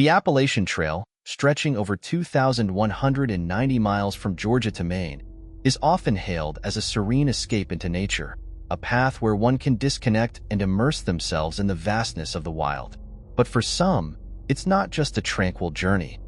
The Appalachian Trail, stretching over 2,190 miles from Georgia to Maine, is often hailed as a serene escape into nature, a path where one can disconnect and immerse themselves in the vastness of the wild. But for some, it's not just a tranquil journey.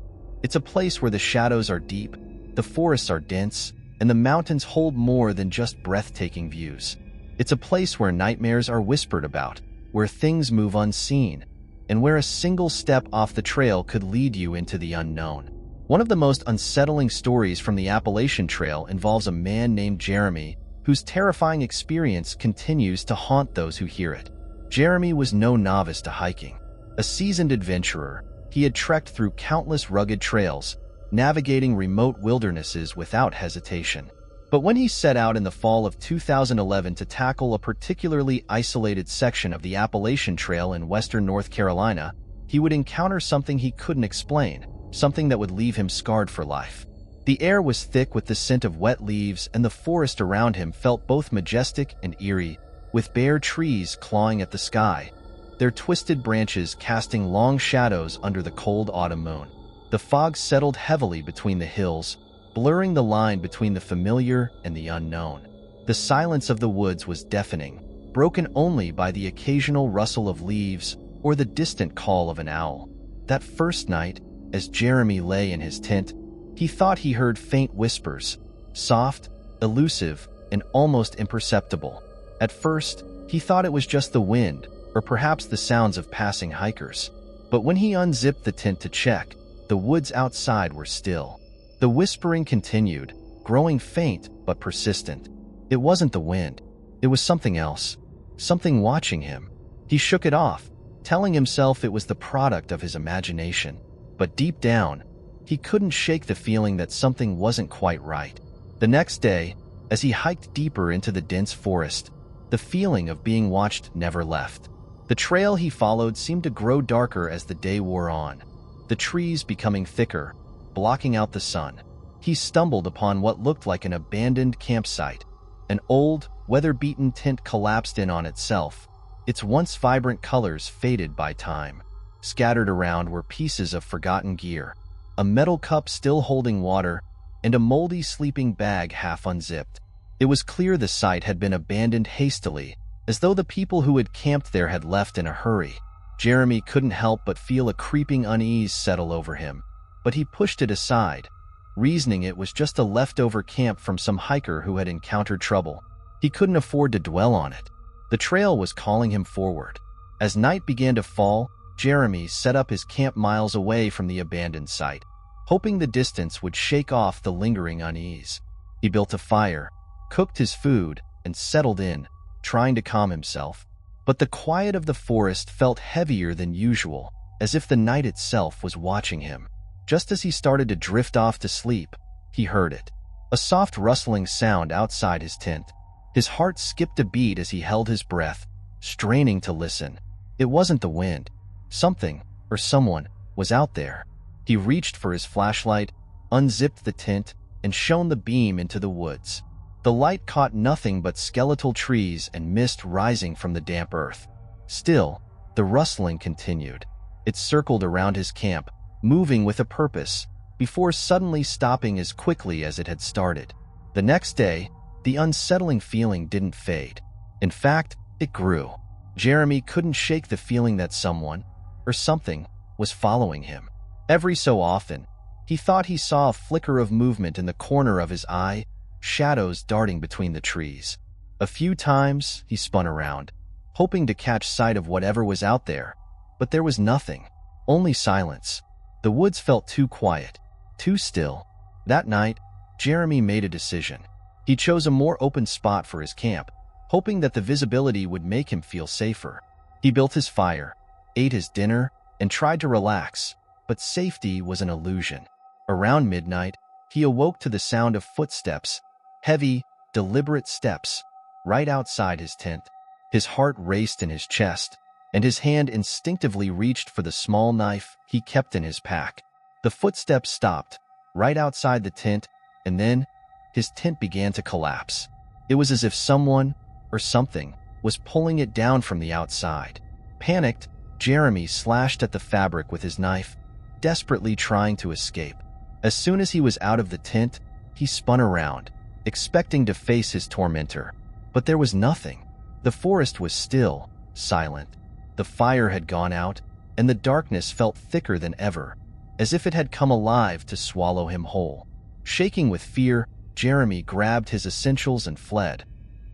It's a place where the shadows are deep, the forests are dense, and the mountains hold more than just breathtaking views. It's a place where nightmares are whispered about, where things move unseen, and where a single step off the trail could lead you into the unknown. One of the most unsettling stories from the Appalachian Trail involves a man named Jeremy, whose terrifying experience continues to haunt those who hear it. Jeremy was no novice to hiking. A seasoned adventurer, he had trekked through countless rugged trails, navigating remote wildernesses without hesitation. But when he set out in the fall of 2011 to tackle a particularly isolated section of the Appalachian Trail in western North Carolina, he would encounter something he couldn't explain, something that would leave him scarred for life. The air was thick with the scent of wet leaves, and the forest around him felt both majestic and eerie, with bare trees clawing at the sky, their twisted branches casting long shadows under the cold autumn moon. The fog settled heavily between the hills, blurring the line between the familiar and the unknown. The silence of the woods was deafening, broken only by the occasional rustle of leaves or the distant call of an owl. That first night, as Jeremy lay in his tent, he thought he heard faint whispers, soft, elusive, and almost imperceptible. At first, he thought it was just the wind, or perhaps the sounds of passing hikers. But when he unzipped the tent to check, the woods outside were still. The whispering continued, growing faint but persistent. It wasn't the wind. It was something else, something watching him. He shook it off, telling himself it was the product of his imagination. But deep down, he couldn't shake the feeling that something wasn't quite right. The next day, as he hiked deeper into the dense forest, the feeling of being watched never left. The trail he followed seemed to grow darker as the day wore on, the trees becoming thicker, blocking out the sun. He stumbled upon what looked like an abandoned campsite. An old, weather-beaten tent collapsed in on itself, its once vibrant colors faded by time. Scattered around were pieces of forgotten gear, a metal cup still holding water, and a moldy sleeping bag half unzipped. It was clear the site had been abandoned hastily, as though the people who had camped there had left in a hurry. Jeremy couldn't help but feel a creeping unease settle over him, but he pushed it aside, reasoning it was just a leftover camp from some hiker who had encountered trouble. He couldn't afford to dwell on it. The trail was calling him forward. As night began to fall, Jeremy set up his camp miles away from the abandoned site, hoping the distance would shake off the lingering unease. He built a fire, cooked his food, and settled in, trying to calm himself. But the quiet of the forest felt heavier than usual, as if the night itself was watching him. Just as he started to drift off to sleep, he heard it. A soft rustling sound outside his tent. His heart skipped a beat as he held his breath, straining to listen. It wasn't the wind. Something, or someone, was out there. He reached for his flashlight, unzipped the tent, and shone the beam into the woods. The light caught nothing but skeletal trees and mist rising from the damp earth. Still, the rustling continued. It circled around his camp, moving with a purpose, before suddenly stopping as quickly as it had started. The next day, the unsettling feeling didn't fade. In fact, it grew. Jeremy couldn't shake the feeling that someone, or something, was following him. Every so often, he thought he saw a flicker of movement in the corner of his eye, shadows darting between the trees. A few times, he spun around, hoping to catch sight of whatever was out there, but there was nothing, only silence. The woods felt too quiet, too still. That night, Jeremy made a decision. He chose a more open spot for his camp, hoping that the visibility would make him feel safer. He built his fire, ate his dinner, and tried to relax, but safety was an illusion. Around midnight, he awoke to the sound of footsteps, heavy, deliberate steps, right outside his tent. His heart raced in his chest, and his hand instinctively reached for the small knife he kept in his pack. The footsteps stopped, right outside the tent, and then his tent began to collapse. It was as if someone, or something, was pulling it down from the outside. Panicked, Jeremy slashed at the fabric with his knife, desperately trying to escape. As soon as he was out of the tent, he spun around, expecting to face his tormentor. But there was nothing. The forest was still, silent. The fire had gone out, and the darkness felt thicker than ever, as if it had come alive to swallow him whole. Shaking with fear, Jeremy grabbed his essentials and fled,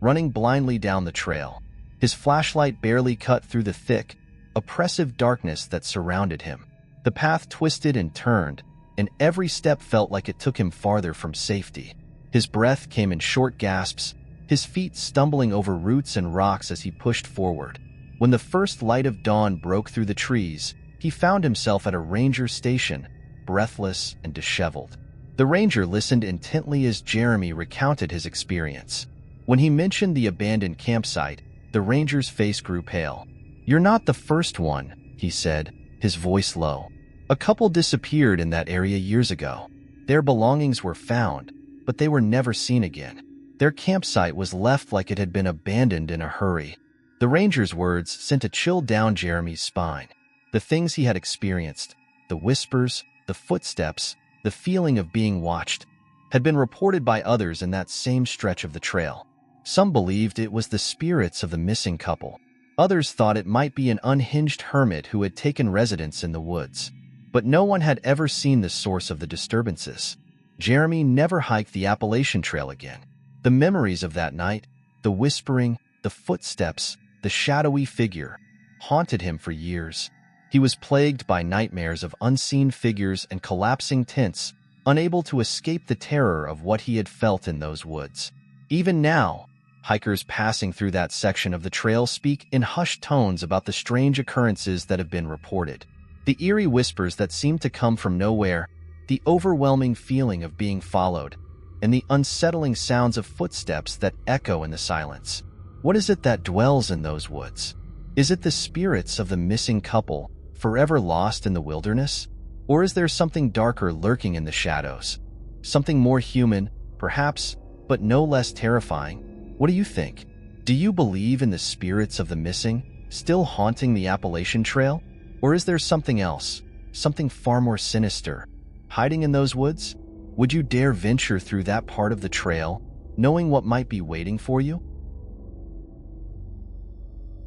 running blindly down the trail. His flashlight barely cut through the thick, oppressive darkness that surrounded him. The path twisted and turned, and every step felt like it took him farther from safety. His breath came in short gasps, his feet stumbling over roots and rocks as he pushed forward. When the first light of dawn broke through the trees, he found himself at a ranger station, breathless and disheveled. The ranger listened intently as Jeremy recounted his experience. When he mentioned the abandoned campsite, the ranger's face grew pale. "You're not the first one," he said, his voice low. "A couple disappeared in that area years ago. Their belongings were found, but they were never seen again. Their campsite was left like it had been abandoned in a hurry." The ranger's words sent a chill down Jeremy's spine. The things he had experienced, the whispers, the footsteps, the feeling of being watched, had been reported by others in that same stretch of the trail. Some believed it was the spirits of the missing couple. Others thought it might be an unhinged hermit who had taken residence in the woods. But no one had ever seen the source of the disturbances. Jeremy never hiked the Appalachian Trail again. The memories of that night, the whispering, the footsteps, the shadowy figure, haunted him for years. He was plagued by nightmares of unseen figures and collapsing tents, unable to escape the terror of what he had felt in those woods. Even now, hikers passing through that section of the trail speak in hushed tones about the strange occurrences that have been reported. The eerie whispers that seem to come from nowhere, the overwhelming feeling of being followed, and the unsettling sounds of footsteps that echo in the silence. What is it that dwells in those woods? Is it the spirits of the missing couple, forever lost in the wilderness? Or is there something darker lurking in the shadows? Something more human, perhaps, but no less terrifying? What do you think? Do you believe in the spirits of the missing, still haunting the Appalachian Trail? Or is there something else, something far more sinister, hiding in those woods? Would you dare venture through that part of the trail, knowing what might be waiting for you?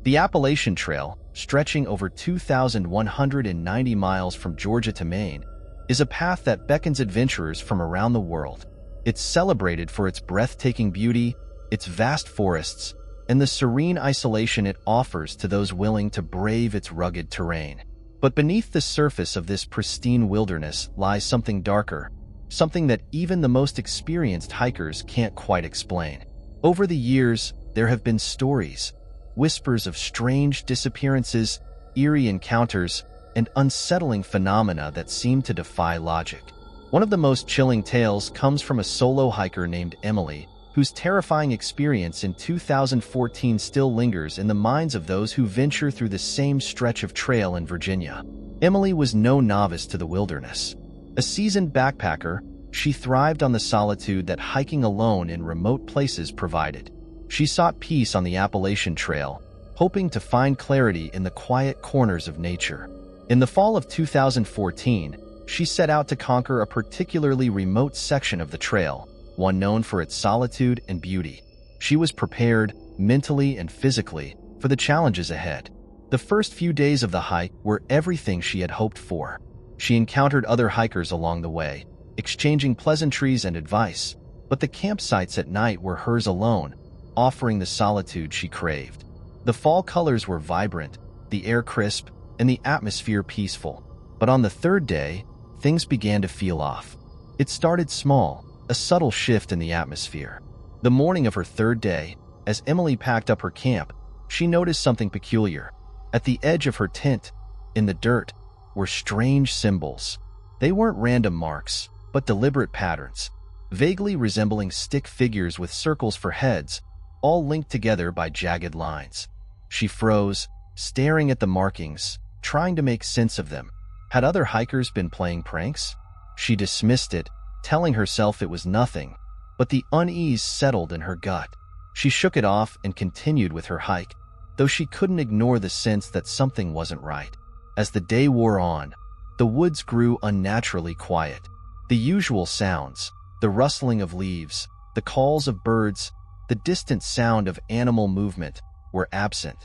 The Appalachian Trail, stretching over 2,190 miles from Georgia to Maine, is a path that beckons adventurers from around the world. It's celebrated for its breathtaking beauty, its vast forests, and the serene isolation it offers to those willing to brave its rugged terrain. But beneath the surface of this pristine wilderness lies something darker, something that even the most experienced hikers can't quite explain. Over the years, there have been stories, whispers of strange disappearances, eerie encounters, and unsettling phenomena that seem to defy logic. One of the most chilling tales comes from a solo hiker named Emily, whose terrifying experience in 2014 still lingers in the minds of those who venture through the same stretch of trail in Virginia. Emily was no novice to the wilderness. A seasoned backpacker, she thrived on the solitude that hiking alone in remote places provided. She sought peace on the Appalachian Trail, hoping to find clarity in the quiet corners of nature. In the fall of 2014, she set out to conquer a particularly remote section of the trail, one known for its solitude and beauty. She was prepared, mentally and physically, for the challenges ahead. The first few days of the hike were everything she had hoped for. She encountered other hikers along the way, exchanging pleasantries and advice, but the campsites at night were hers alone, offering the solitude she craved. The fall colors were vibrant, the air crisp, and the atmosphere peaceful. But on the third day, things began to feel off. It started small, a subtle shift in the atmosphere. The morning of her third day, as Emily packed up her camp, she noticed something peculiar. At the edge of her tent, in the dirt, were strange symbols. They weren't random marks, but deliberate patterns, vaguely resembling stick figures with circles for heads, all linked together by jagged lines. She froze, staring at the markings, trying to make sense of them. Had other hikers been playing pranks? She dismissed it, telling herself it was nothing, but the unease settled in her gut. She shook it off and continued with her hike, though she couldn't ignore the sense that something wasn't right. As the day wore on, the woods grew unnaturally quiet. The usual sounds, the rustling of leaves, the calls of birds, the distant sound of animal movement, were absent.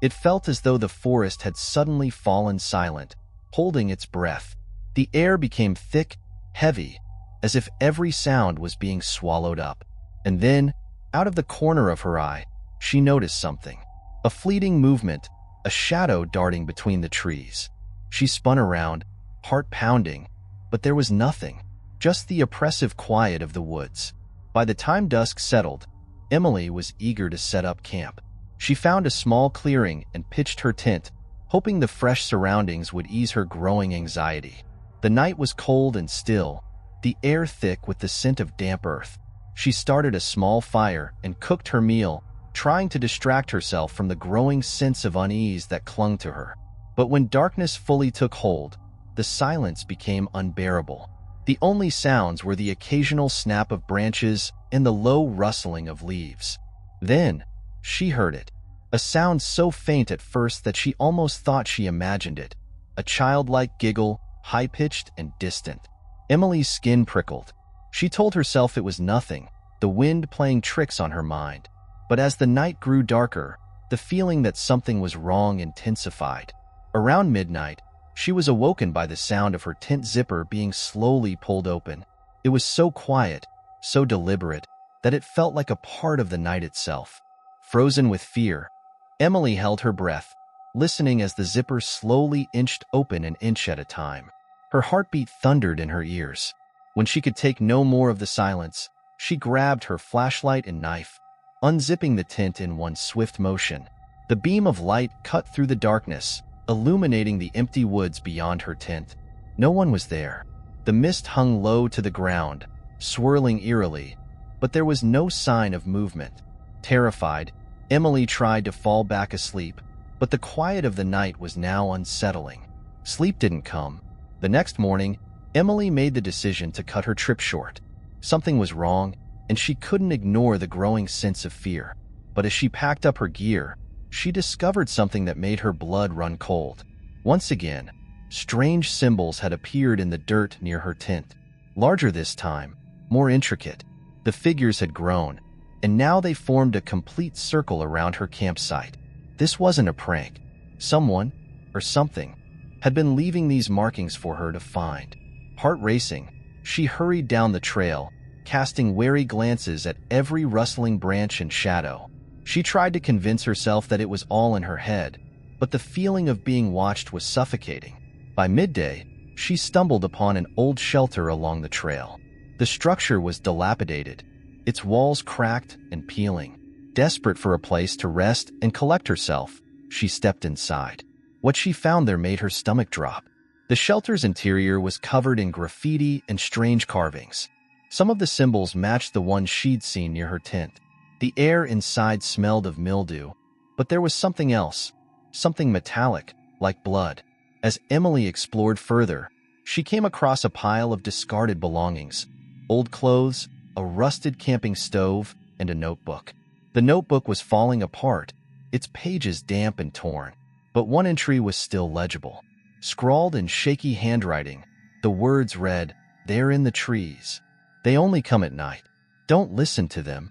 It felt as though the forest had suddenly fallen silent, holding its breath. The air became thick, heavy, as if every sound was being swallowed up. And then, out of the corner of her eye, she noticed something. A fleeting movement, a shadow darting between the trees. She spun around, heart pounding, but there was nothing, just the oppressive quiet of the woods. By the time dusk settled, Emily was eager to set up camp. She found a small clearing and pitched her tent, hoping the fresh surroundings would ease her growing anxiety. The night was cold and still, the air thick with the scent of damp earth. She started a small fire and cooked her meal, trying to distract herself from the growing sense of unease that clung to her. But when darkness fully took hold, the silence became unbearable. The only sounds were the occasional snap of branches and the low rustling of leaves. Then, she heard it, a sound so faint at first that she almost thought she imagined it, a childlike giggle, high-pitched and distant. Emily's skin prickled. She told herself it was nothing, the wind playing tricks on her mind. But as the night grew darker, the feeling that something was wrong intensified. Around midnight, she was awoken by the sound of her tent zipper being slowly pulled open. It was so quiet, so deliberate, that it felt like a part of the night itself. Frozen with fear, Emily held her breath, listening as the zipper slowly inched open an inch at a time. Her heartbeat thundered in her ears. When she could take no more of the silence, she grabbed her flashlight and knife, unzipping the tent in one swift motion. The beam of light cut through the darkness, illuminating the empty woods beyond her tent. No one was there. The mist hung low to the ground, swirling eerily, but there was no sign of movement. Terrified, Emily tried to fall back asleep, but the quiet of the night was now unsettling. Sleep didn't come. The next morning, Emily made the decision to cut her trip short. Something was wrong, and she couldn't ignore the growing sense of fear. But as she packed up her gear, she discovered something that made her blood run cold. Once again, strange symbols had appeared in the dirt near her tent. Larger this time, more intricate. The figures had grown, and now they formed a complete circle around her campsite. This wasn't a prank. Someone, or something, had been leaving these markings for her to find. Heart racing, she hurried down the trail, casting wary glances at every rustling branch and shadow. She tried to convince herself that it was all in her head, but the feeling of being watched was suffocating. By midday, she stumbled upon an old shelter along the trail. The structure was dilapidated, its walls cracked and peeling. Desperate for a place to rest and collect herself, she stepped inside. What she found there made her stomach drop. The shelter's interior was covered in graffiti and strange carvings. Some of the symbols matched the ones she'd seen near her tent. The air inside smelled of mildew, but there was something else, something metallic, like blood. As Emily explored further, she came across a pile of discarded belongings, old clothes, a rusted camping stove, and a notebook. The notebook was falling apart, its pages damp and torn, but one entry was still legible. Scrawled in shaky handwriting, the words read, "They're in the trees. They only come at night. Don't listen to them."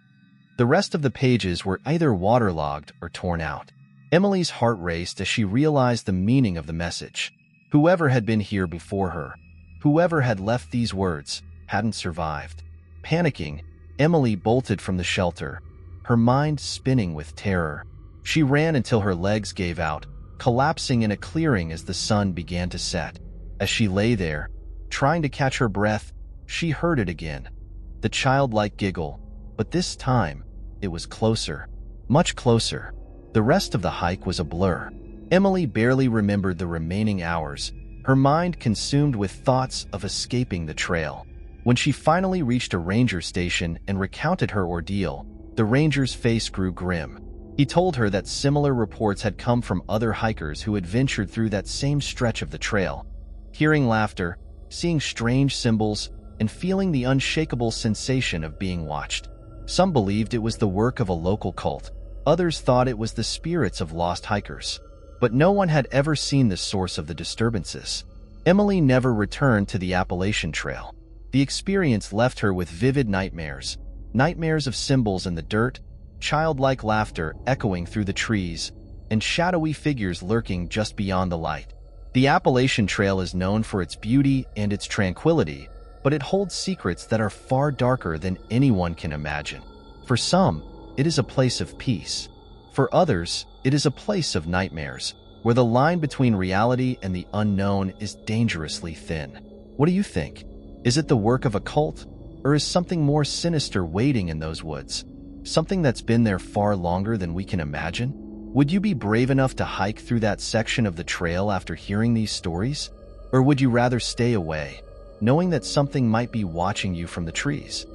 The rest of the pages were either waterlogged or torn out. Emily's heart raced as she realized the meaning of the message. Whoever had been here before her, whoever had left these words, hadn't survived. Panicking, Emily bolted from the shelter, her mind spinning with terror. She ran until her legs gave out, collapsing in a clearing as the sun began to set. As she lay there, trying to catch her breath, she heard it again. The childlike giggle, but this time, it was closer, much closer. The rest of the hike was a blur. Emily barely remembered the remaining hours, her mind consumed with thoughts of escaping the trail. When she finally reached a ranger station and recounted her ordeal, the ranger's face grew grim. He told her that similar reports had come from other hikers who had ventured through that same stretch of the trail. Hearing laughter, seeing strange symbols, and feeling the unshakable sensation of being watched. Some believed it was the work of a local cult. Others thought it was the spirits of lost hikers. But no one had ever seen the source of the disturbances. Emily never returned to the Appalachian Trail. The experience left her with vivid nightmares, nightmares of symbols in the dirt, childlike laughter echoing through the trees, and shadowy figures lurking just beyond the light. The Appalachian Trail is known for its beauty and its tranquility, but it holds secrets that are far darker than anyone can imagine. For some, it is a place of peace. For others, it is a place of nightmares, where the line between reality and the unknown is dangerously thin. What do you think? Is it the work of a cult, or is something more sinister waiting in those woods? Something that's been there far longer than we can imagine? Would you be brave enough to hike through that section of the trail after hearing these stories? Or would you rather stay away, knowing that something might be watching you from the trees?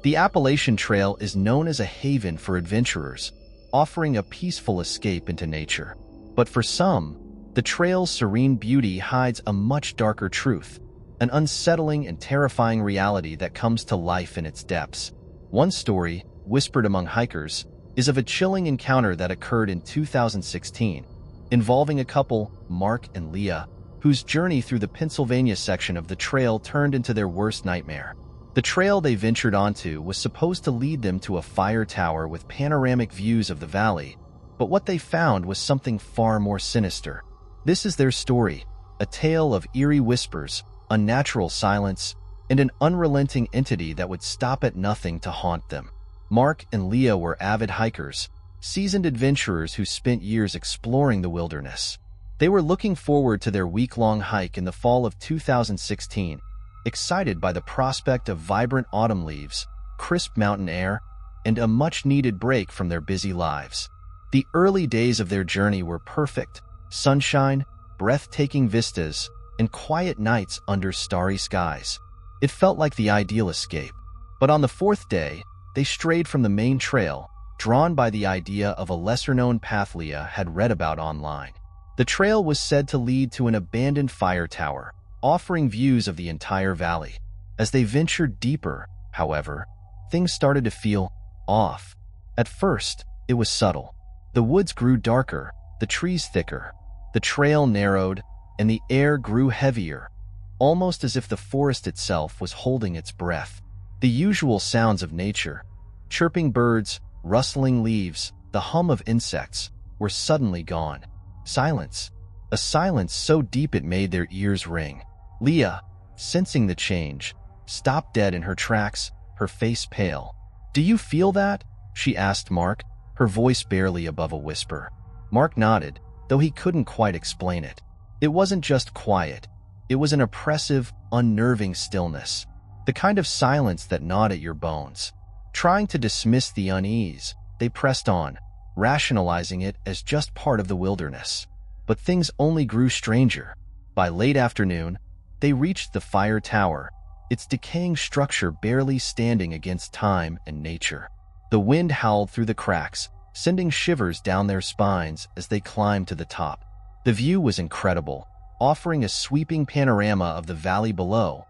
The Appalachian Trail is known as a haven for adventurers, offering a peaceful escape into nature. But for some, the trail's serene beauty hides a much darker truth, an unsettling and terrifying reality that comes to life in its depths. One story, whispered among hikers, is of a chilling encounter that occurred in 2016, involving a couple, Mark and Leah, whose journey through the Pennsylvania section of the trail turned into their worst nightmare. The trail they ventured onto was supposed to lead them to a fire tower with panoramic views of the valley, but what they found was something far more sinister. This is their story, a tale of eerie whispers, unnatural silence, and an unrelenting entity that would stop at nothing to haunt them. Mark and Leah were avid hikers, seasoned adventurers who spent years exploring the wilderness. They were looking forward to their week-long hike in the fall of 2016, excited by the prospect of vibrant autumn leaves, crisp mountain air, and a much-needed break from their busy lives. The early days of their journey were perfect: sunshine, breathtaking vistas, and quiet nights under starry skies. It felt like the ideal escape. But on the fourth day, they strayed from the main trail, drawn by the idea of a lesser-known path Leah had read about online. The trail was said to lead to an abandoned fire tower, offering views of the entire valley. As they ventured deeper, however, things started to feel off. At first, it was subtle. The woods grew darker, the trees thicker, the trail narrowed, and the air grew heavier, almost as if the forest itself was holding its breath. The usual sounds of nature, chirping birds, rustling leaves, the hum of insects, were suddenly gone. Silence. A silence so deep it made their ears ring. Leah, sensing the change, stopped dead in her tracks, her face pale. "Do you feel that?" she asked Mark, her voice barely above a whisper. Mark nodded, though he couldn't quite explain it. It wasn't just quiet. It was an oppressive, unnerving stillness, the kind of silence that gnawed at your bones. Trying to dismiss the unease, they pressed on, rationalizing it as just part of the wilderness. But things only grew stranger. By late afternoon, they reached the fire tower, its decaying structure barely standing against time and nature. The wind howled through the cracks, sending shivers down their spines as they climbed to the top. The view was incredible, offering a sweeping panorama of the valley below,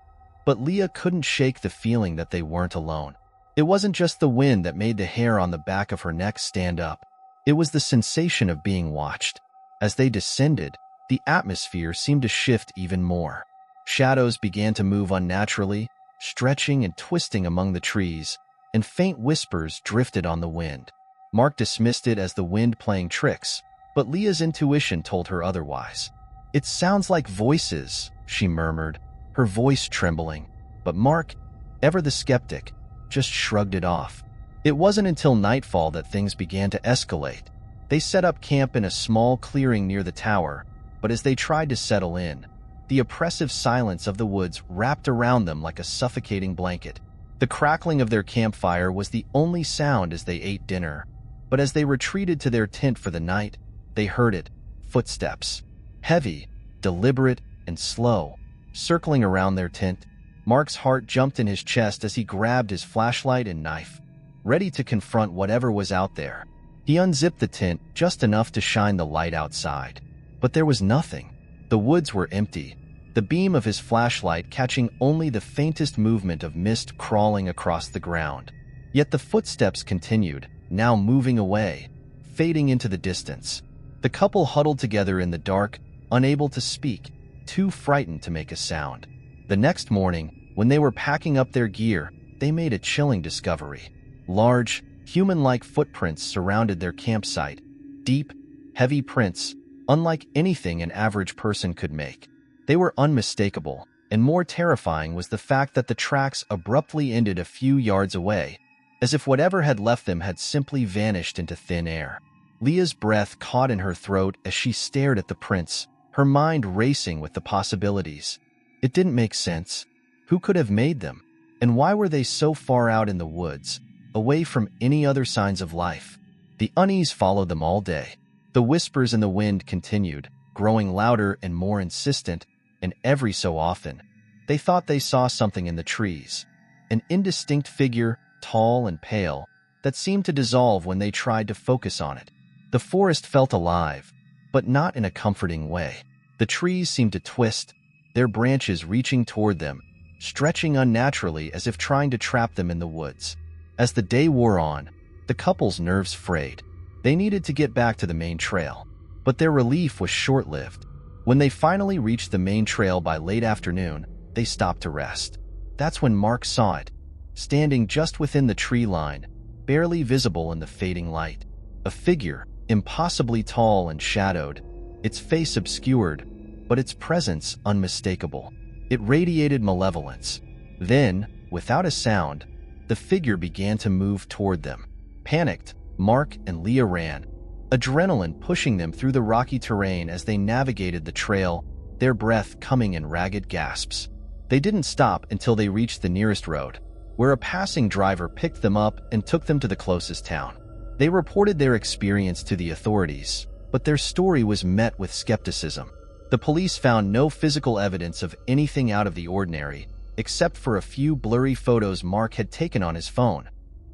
but Leah couldn't shake the feeling that they weren't alone. It wasn't just the wind that made the hair on the back of her neck stand up. It was the sensation of being watched. As they descended, the atmosphere seemed to shift even more. Shadows began to move unnaturally, stretching and twisting among the trees, and faint whispers drifted on the wind. Mark dismissed it as the wind playing tricks, but Leah's intuition told her otherwise. "It sounds like voices," she murmured, her voice trembling. But Mark, ever the skeptic, just shrugged it off. It wasn't until nightfall that things began to escalate. They set up camp in a small clearing near the tower, but as they tried to settle in, the oppressive silence of the woods wrapped around them like a suffocating blanket. The crackling of their campfire was the only sound as they ate dinner, but as they retreated to their tent for the night, they heard it: footsteps. Heavy, deliberate, and slow, circling around their tent. Mark's heart jumped in his chest as he grabbed his flashlight and knife, ready to confront whatever was out there. He unzipped the tent just enough to shine the light outside. But there was nothing. The woods were empty, the beam of his flashlight catching only the faintest movement of mist crawling across the ground. Yet the footsteps continued, now moving away, fading into the distance. The couple huddled together in the dark, unable to speak, too frightened to make a sound. The next morning, when they were packing up their gear, they made a chilling discovery. Large, human-like footprints surrounded their campsite. Deep, heavy prints, unlike anything an average person could make. They were unmistakable, and more terrifying was the fact that the tracks abruptly ended a few yards away, as if whatever had left them had simply vanished into thin air. Leah's breath caught in her throat as she stared at the prints, her mind racing with the possibilities. It didn't make sense. Who could have made them? And why were they so far out in the woods, away from any other signs of life? The unease followed them all day. The whispers in the wind continued, growing louder and more insistent, and every so often, they thought they saw something in the trees. An indistinct figure, tall and pale, that seemed to dissolve when they tried to focus on it. The forest felt alive, but not in a comforting way. The trees seemed to twist, their branches reaching toward them, stretching unnaturally as if trying to trap them in the woods. As the day wore on, the couple's nerves frayed. They needed to get back to the main trail, but their relief was short-lived. When they finally reached the main trail by late afternoon, they stopped to rest. That's when Mark saw it, standing just within the tree line, barely visible in the fading light. A figure, impossibly tall and shadowed, its face obscured, but its presence unmistakable. It radiated malevolence. Then, without a sound, the figure began to move toward them. Panicked, Mark and Leah ran, adrenaline pushing them through the rocky terrain as they navigated the trail, their breath coming in ragged gasps. They didn't stop until they reached the nearest road, where a passing driver picked them up and took them to the closest town. They reported their experience to the authorities, but their story was met with skepticism. The police found no physical evidence of anything out of the ordinary, except for a few blurry photos Mark had taken on his phone.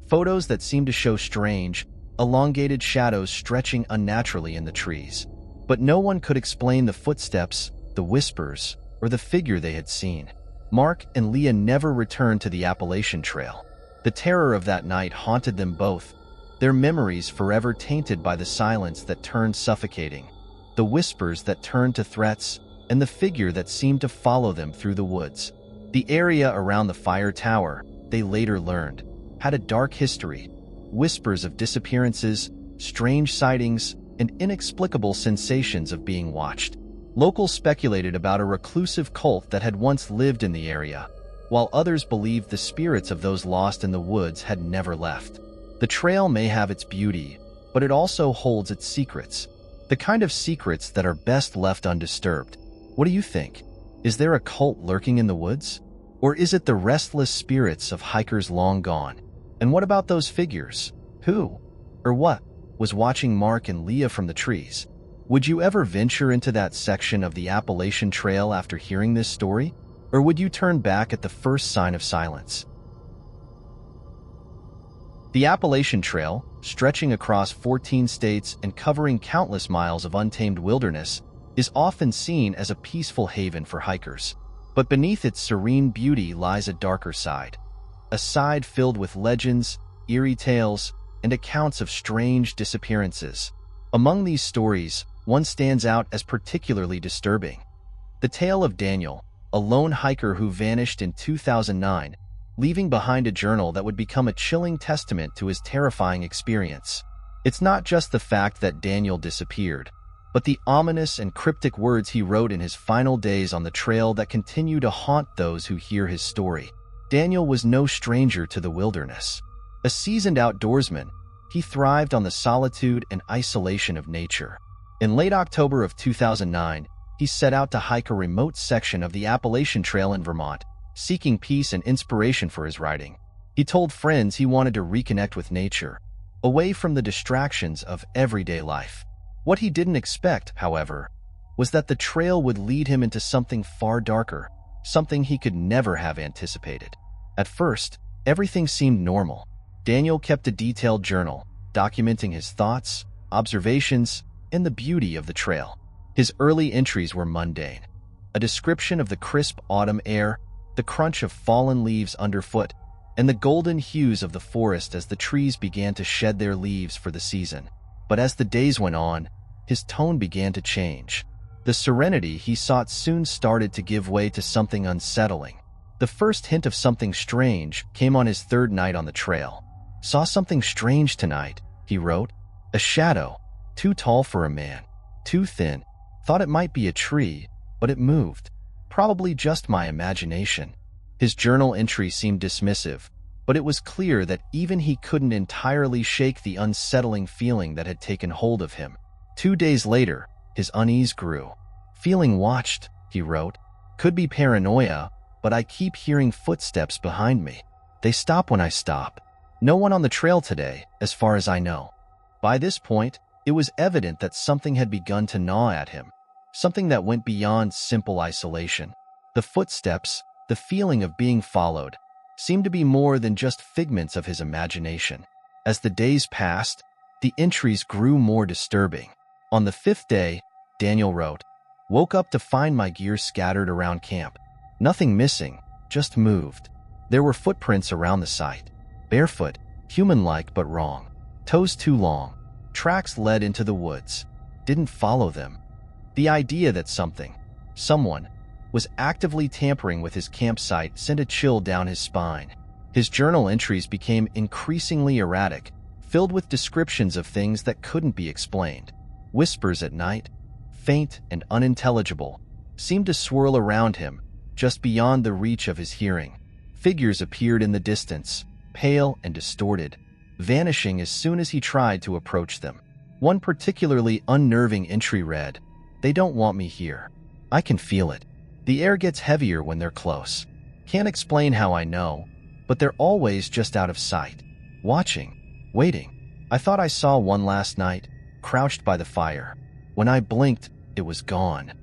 Photos that seemed to show strange, elongated shadows stretching unnaturally in the trees. But no one could explain the footsteps, the whispers, or the figure they had seen. Mark and Leah never returned to the Appalachian Trail. The terror of that night haunted them both, their memories forever tainted by the silence that turned suffocating, the whispers that turned to threats, and the figure that seemed to follow them through the woods. The area around the fire tower, they later learned, had a dark history. Whispers of disappearances, strange sightings, and inexplicable sensations of being watched. Locals speculated about a reclusive cult that had once lived in the area, while others believed the spirits of those lost in the woods had never left. The trail may have its beauty, but it also holds its secrets. The kind of secrets that are best left undisturbed. What do you think? Is there a cult lurking in the woods? Or is it the restless spirits of hikers long gone? And what about those figures? Who, or what, was watching Mark and Leah from the trees? Would you ever venture into that section of the Appalachian Trail after hearing this story? Or would you turn back at the first sign of silence? The Appalachian Trail, stretching across 14 states and covering countless miles of untamed wilderness, is often seen as a peaceful haven for hikers. But beneath its serene beauty lies a darker side. A side filled with legends, eerie tales, and accounts of strange disappearances. Among these stories, one stands out as particularly disturbing. The tale of Daniel, a lone hiker who vanished in 2009, leaving behind a journal that would become a chilling testament to his terrifying experience. It's not just the fact that Daniel disappeared, but the ominous and cryptic words he wrote in his final days on the trail that continue to haunt those who hear his story. Daniel was no stranger to the wilderness. A seasoned outdoorsman, he thrived on the solitude and isolation of nature. In late October of 2009, he set out to hike a remote section of the Appalachian Trail in Vermont, seeking peace and inspiration for his writing. He told friends he wanted to reconnect with nature, away from the distractions of everyday life. What he didn't expect, however, was that the trail would lead him into something far darker, something he could never have anticipated. At first, everything seemed normal. Daniel kept a detailed journal, documenting his thoughts, observations, and the beauty of the trail. His early entries were mundane. A description of the crisp autumn air, the crunch of fallen leaves underfoot, and the golden hues of the forest as the trees began to shed their leaves for the season. But as the days went on, his tone began to change. The serenity he sought soon started to give way to something unsettling. The first hint of something strange came on his third night on the trail. "Saw something strange tonight," he wrote. "A shadow, too tall for a man, too thin. Thought it might be a tree, but it moved. Probably just my imagination." His journal entry seemed dismissive, but it was clear that even he couldn't entirely shake the unsettling feeling that had taken hold of him. 2 days later, his unease grew. "Feeling watched," he wrote. "Could be paranoia, but I keep hearing footsteps behind me. They stop when I stop. No one on the trail today, as far as I know." By this point, it was evident that something had begun to gnaw at him, something that went beyond simple isolation. The footsteps, the feeling of being followed, seemed to be more than just figments of his imagination. As the days passed, the entries grew more disturbing. On the 5th day, Daniel wrote, "Woke up to find my gear scattered around camp. Nothing missing, just moved. There were footprints around the site. Barefoot, human-like but wrong. Toes too long. Tracks led into the woods. Didn't follow them." The idea that someone, was actively tampering with his campsite sent a chill down his spine. His journal entries became increasingly erratic, filled with descriptions of things that couldn't be explained. Whispers at night, faint and unintelligible, seemed to swirl around him, just beyond the reach of his hearing. Figures appeared in the distance, pale and distorted, vanishing as soon as he tried to approach them. One particularly unnerving entry read, "They don't want me here. I can feel it. The air gets heavier when they're close. Can't explain how I know, but they're always just out of sight. Watching, waiting. I thought I saw one last night, crouched by the fire. When I blinked, it was gone."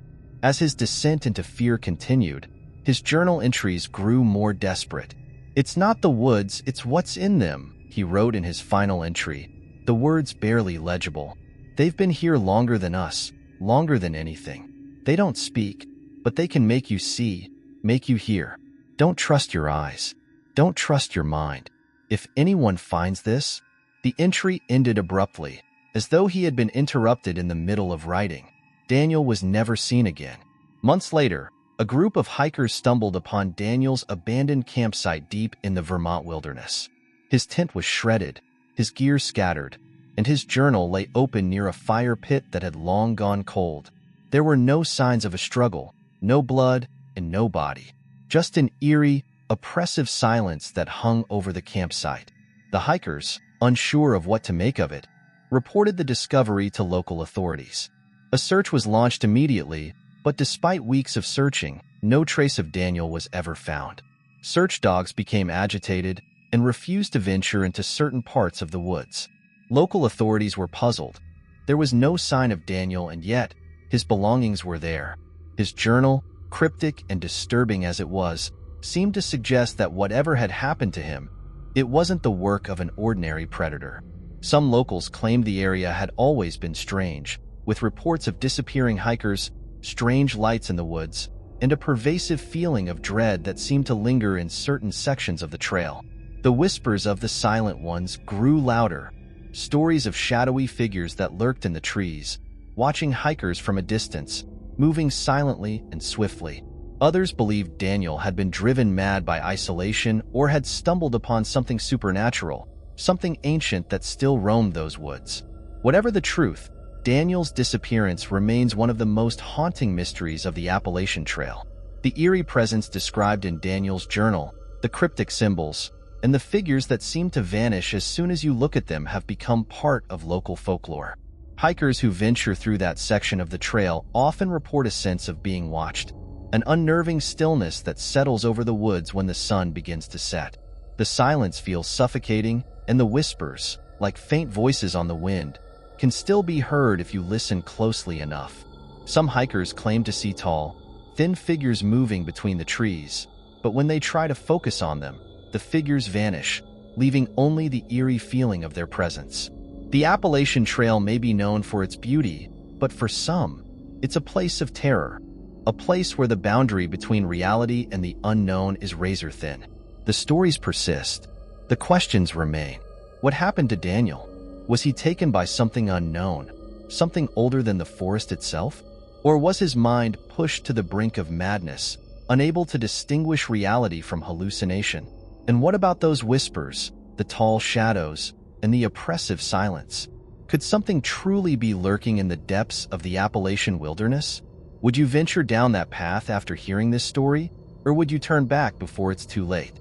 As his descent into fear continued, his journal entries grew more desperate. "It's not the woods, it's what's in them," he wrote in his final entry, the words barely legible. "They've been here longer than us, longer than anything. They don't speak, but they can make you see, make you hear. Don't trust your eyes. Don't trust your mind. If anyone finds this..." The entry ended abruptly, as though he had been interrupted in the middle of writing. Daniel was never seen again. Months later, a group of hikers stumbled upon Daniel's abandoned campsite deep in the Vermont wilderness. His tent was shredded, his gear scattered, and his journal lay open near a fire pit that had long gone cold. There were no signs of a struggle, no blood, and no body. Just an eerie, oppressive silence that hung over the campsite. The hikers, unsure of what to make of it, reported the discovery to local authorities. A search was launched immediately, but despite weeks of searching, no trace of Daniel was ever found. Search dogs became agitated and refused to venture into certain parts of the woods. Local authorities were puzzled. There was no sign of Daniel, and yet his belongings were there. His journal, cryptic and disturbing as it was, seemed to suggest that whatever had happened to him, it wasn't the work of an ordinary predator. Some locals claimed the area had always been strange, with reports of disappearing hikers, strange lights in the woods, and a pervasive feeling of dread that seemed to linger in certain sections of the trail. The whispers of the silent ones grew louder, stories of shadowy figures that lurked in the trees, watching hikers from a distance, moving silently and swiftly. Others believed Daniel had been driven mad by isolation or had stumbled upon something supernatural, something ancient that still roamed those woods. Whatever the truth, Daniel's disappearance remains one of the most haunting mysteries of the Appalachian Trail. The eerie presence described in Daniel's journal, the cryptic symbols, and the figures that seem to vanish as soon as you look at them have become part of local folklore. Hikers who venture through that section of the trail often report a sense of being watched, an unnerving stillness that settles over the woods when the sun begins to set. The silence feels suffocating, and the whispers, like faint voices on the wind, can still be heard if you listen closely enough. Some hikers claim to see tall, thin figures moving between the trees, but when they try to focus on them, the figures vanish, leaving only the eerie feeling of their presence. The Appalachian Trail may be known for its beauty, but for some, it's a place of terror, a place where the boundary between reality and the unknown is razor thin. The stories persist. The questions remain. What happened to Daniel? Was he taken by something unknown, something older than the forest itself? Or was his mind pushed to the brink of madness, unable to distinguish reality from hallucination? And what about those whispers, the tall shadows, and the oppressive silence? Could something truly be lurking in the depths of the Appalachian wilderness? Would you venture down that path after hearing this story, or would you turn back before it's too late?